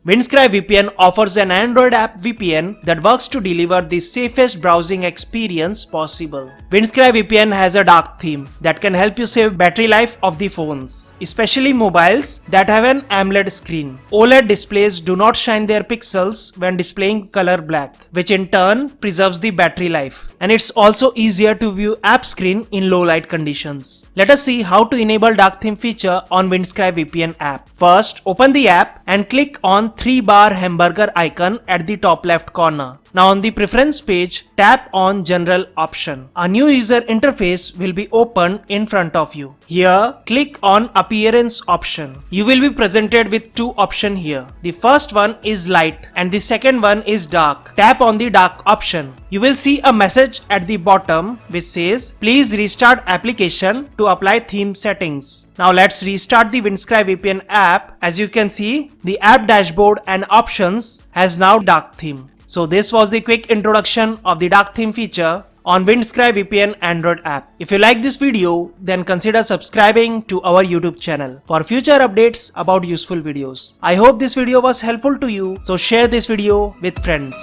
Windscribe VPN offers an Android app VPN that works to deliver the safest browsing experience possible. Windscribe VPN has a dark theme that can help you save battery life of the phones, especially mobiles that have an AMOLED screen. OLED displays do not shine their pixels when displaying color black, which in turn preserves the battery life. And it's also easier to view app screen in low light conditions. Let us see how to enable dark theme feature on Windscribe VPN app. First, open the app and click on 3-bar hamburger icon at the top left corner. Now on the preference page, tap on General option. A new user interface will be opened in front of you. Here, click on Appearance option. You will be presented with two options here. The first one is light and the second one is dark. Tap on the dark option. You will see a message at the bottom which says, please restart application to apply theme settings. Now let's restart the Windscribe VPN app. As you can see, the app dashboard and options has now dark theme. So this was the quick introduction of the dark theme feature on Windscribe VPN Android app. If you like this video, then consider subscribing to our YouTube channel for future updates about useful videos. I hope this video was helpful to you, so share this video with friends.